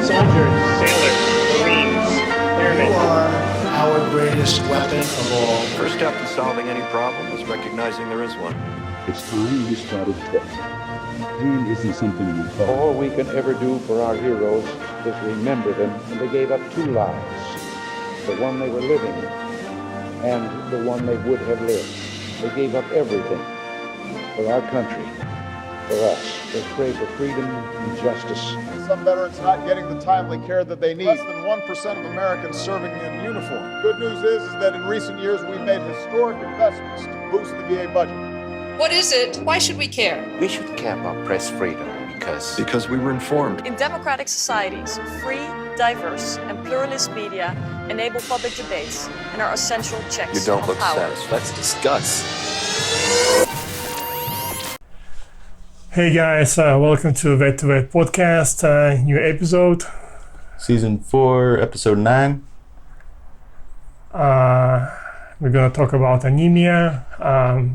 soldiers, sailors, Marines, airmen. You are our greatest weapon of all. First step to solving any problem is recognizing there is one. It's time we started thinking. Pain isn't something we call. All we can ever do for our heroes is remember them. And they gave up two lives, the one they were living and the one they would have lived. They gave up everything for our country, for us. They pray for freedom and justice. Some veterans not getting the timely care that they need. Less than 1% of Americans serving in uniform. Good news is that in recent years we've made historic investments to boost the VA budget. What is it? Why should we care? We should care about press freedom because we were informed. In democratic societies, free, diverse, and pluralist media enable public debates and are essential checks You don't on look power. satisfied. Let's discuss. Hey guys, welcome to Vet podcast, new episode. Season 4, episode 9. We're going to talk about anemia.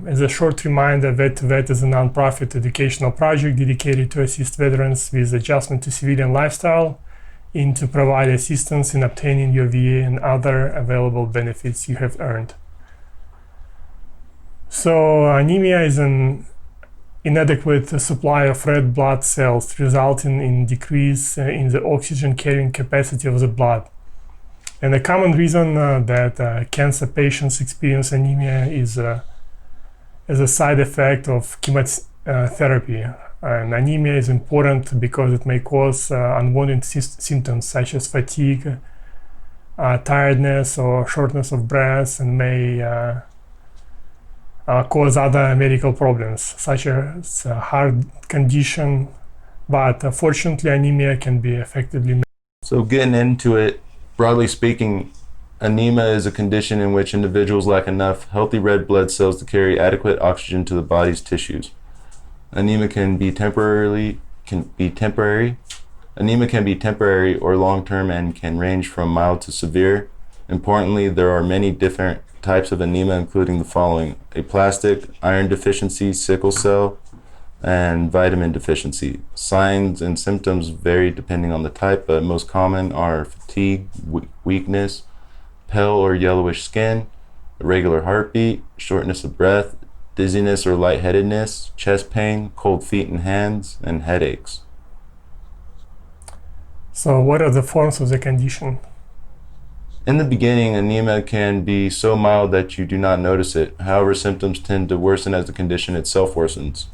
As a short reminder, Vet is a non-profit educational project dedicated to assist veterans with adjustment to civilian lifestyle and to provide assistance in obtaining your VA and other available benefits you have earned. So anemia is an inadequate supply of red blood cells, resulting in decrease in the oxygen carrying capacity of the blood. And the common reason that cancer patients experience anemia is as a side effect of chemotherapy. And anemia is important because it may cause unwanted symptoms such as fatigue, tiredness, or shortness of breath, and may cause other medical problems such as heart condition. But fortunately, anemia can be effectively managed. So getting into it, broadly speaking, anemia is a condition in which individuals lack enough healthy red blood cells to carry adequate oxygen to the body's tissues. Anemia can be temporary. Anemia can be temporary or long-term and can range from mild to severe. Importantly, there are many different types of anemia, including the following: aplastic, iron deficiency, sickle cell, and vitamin deficiency. Signs and symptoms vary depending on the type, but most common are fatigue, weakness, pale or yellowish skin, irregular heartbeat, shortness of breath, dizziness or lightheadedness, chest pain, cold feet and hands, and headaches. So what are the forms of the condition? In the beginning, anemia can be so mild that you do not notice it. However, symptoms tend to worsen as the condition itself worsens.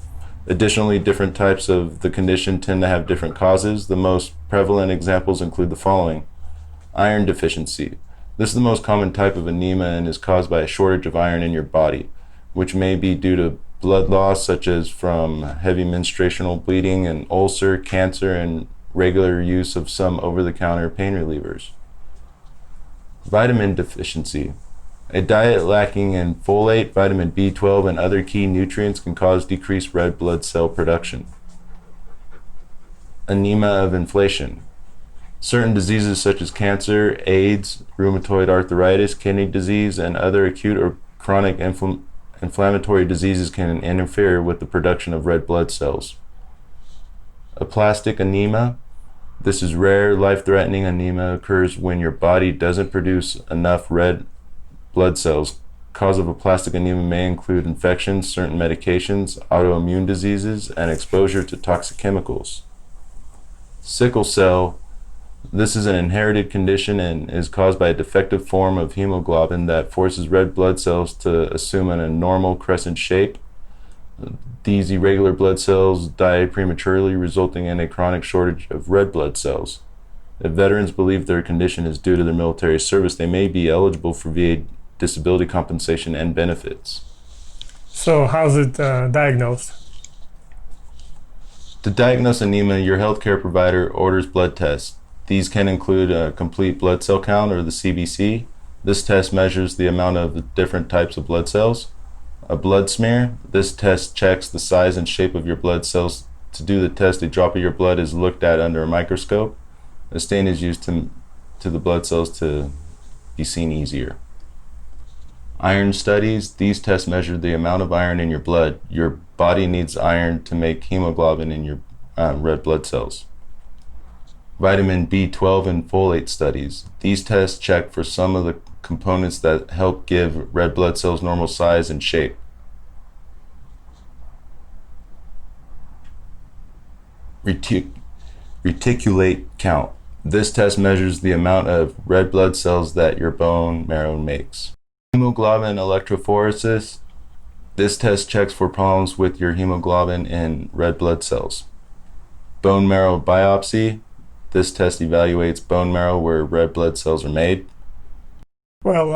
Additionally, different types of the condition tend to have different causes. The most prevalent examples include the following: iron deficiency. This is the most common type of anemia and is caused by a shortage of iron in your body, which may be due to blood loss, such as from heavy menstruational bleeding, an ulcer, cancer, and regular use of some over-the-counter pain relievers. Vitamin deficiency. A diet lacking in folate, vitamin B12, and other key nutrients can cause decreased red blood cell production. Anemia of inflation. Certain diseases such as cancer, AIDS, rheumatoid arthritis, kidney disease, and other acute or chronic inflammatory diseases can interfere with the production of red blood cells. Aplastic anemia. This is rare, life-threatening anemia occurs when your body doesn't produce enough red blood cells. Cause of aplastic anemia may include infections, certain medications, autoimmune diseases, and exposure to toxic chemicals. Sickle cell. This is an inherited condition and is caused by a defective form of hemoglobin that forces red blood cells to assume an abnormal crescent shape. These irregular blood cells die prematurely, resulting in a chronic shortage of red blood cells. If veterans believe their condition is due to their military service, they may be eligible for VA disability compensation and benefits. So how's it diagnosed? To diagnose anemia, your healthcare provider orders blood tests. These can include a complete blood cell count, or the CBC. This test measures the amount of different types of blood cells. A blood smear. This test checks the size and shape of your blood cells. To do the test, a drop of your blood is looked at under a microscope. A stain is used to the blood cells to be seen easier. Iron studies. These tests measure the amount of iron in your blood. Your body needs iron to make hemoglobin in your red blood cells. vitamin B12 and folate studies. These tests check for some of the components that help give red blood cells normal size and shape. Reticulate count. This test measures the amount of red blood cells that your bone marrow makes. Hemoglobin electrophoresis. This test checks for problems with your hemoglobin in red blood cells. Bone marrow biopsy. This test evaluates bone marrow where red blood cells are made. Well,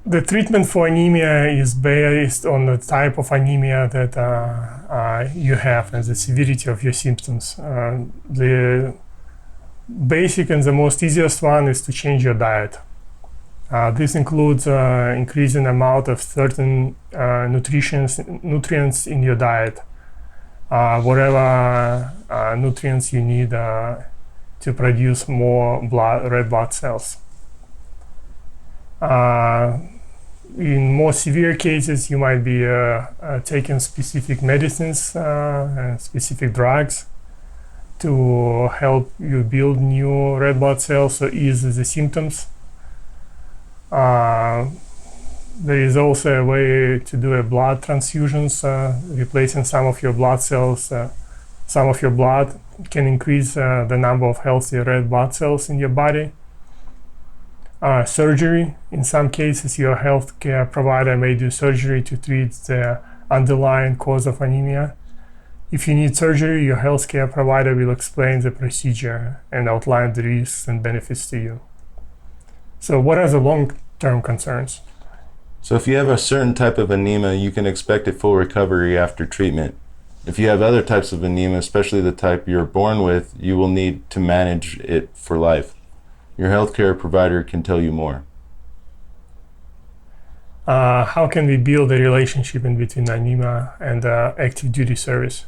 the treatment for anemia is based on the type of anemia that you have and the severity of your symptoms. The basic and the most easiest one is to change your diet. This includes increasing the amount of certain nutrients in your diet, whatever nutrients you need to produce more red blood cells. In more severe cases, you might be taking specific medicines and specific drugs to help you build new red blood cells or ease the symptoms. There is also a way to do a blood transfusions, replacing some of your blood cells. Some of your blood can increase the number of healthy red blood cells in your body. Surgery. In some cases, your healthcare provider may do surgery to treat the underlying cause of anemia. If you need surgery, your healthcare provider will explain the procedure and outline the risks and benefits to you. So what are the long-term concerns? So if you have a certain type of anemia, you can expect a full recovery after treatment. If you have other types of anemia, especially the type you're born with, you will need to manage it for life. Your healthcare provider can tell you more. How can we build a relationship in between anemia and active duty service?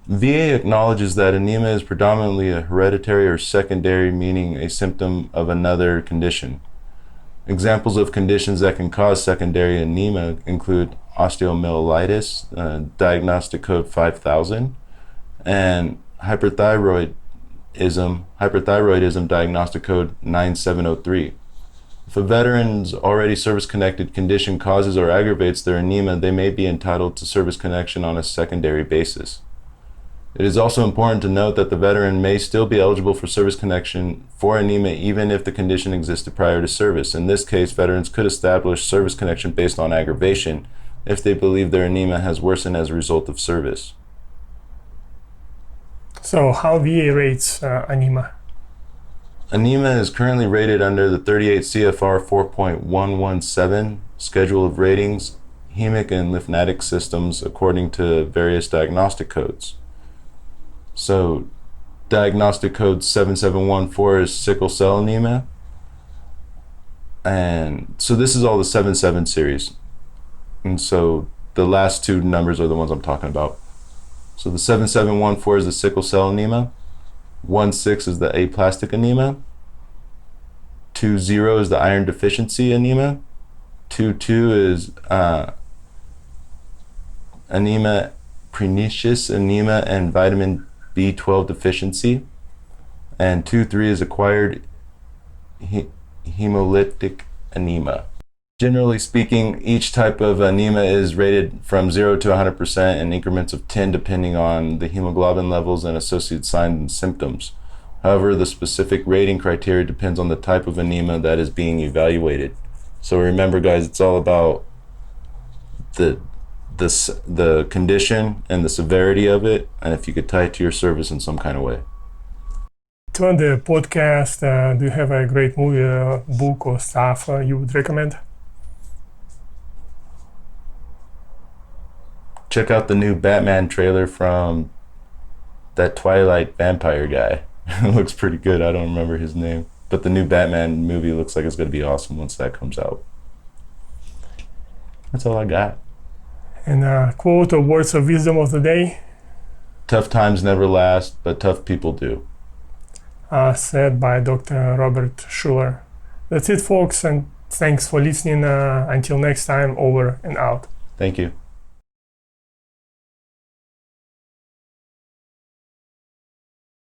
VA acknowledges that anemia is predominantly a hereditary or secondary, meaning a symptom of another condition. Examples of conditions that can cause secondary anemia include osteomyelitis, diagnostic code 5000, and hyperthyroidism, diagnostic code 9703. If a veteran's already service-connected condition causes or aggravates their anemia, they may be entitled to service connection on a secondary basis. It is also important to note that the veteran may still be eligible for service connection for anemia even if the condition existed prior to service. In this case, veterans could establish service connection based on aggravation if they believe their anemia has worsened as a result of service. So how VA rates anemia? Anemia is currently rated under the 38 CFR 4.117 Schedule of Ratings, Hemic and Lymphatic Systems according to various diagnostic codes. So diagnostic code 7714 is sickle cell anemia. And so this is all the 77 series. And so the last two numbers are the ones I'm talking about. So the 7714 is the sickle cell anemia. 16 is the aplastic anemia. 20 is the iron deficiency anemia. 22 is anemia pernicious anemia and vitamin B12 deficiency. And 23 is acquired hemolytic anemia. Generally speaking, each type of anemia is rated from 0 to 100% in increments of 10 depending on the hemoglobin levels and associated signs and symptoms. However, the specific rating criteria depends on the type of anemia that is being evaluated. So remember, guys, it's all about the condition and the severity of it, and if you could tie it to your service in some kind of way. To end the podcast, do you have a great movie, book, or stuff you would recommend? Check out the new Batman trailer from that Twilight vampire guy. It looks pretty good. I don't remember his name. But the new Batman movie looks like it's going to be awesome once that comes out. That's all I got. And quote or words of wisdom of the day? Tough times never last, but tough people do. Said by Dr. Robert Schuller. That's it, folks, and thanks for listening. Until next time, over and out. Thank you.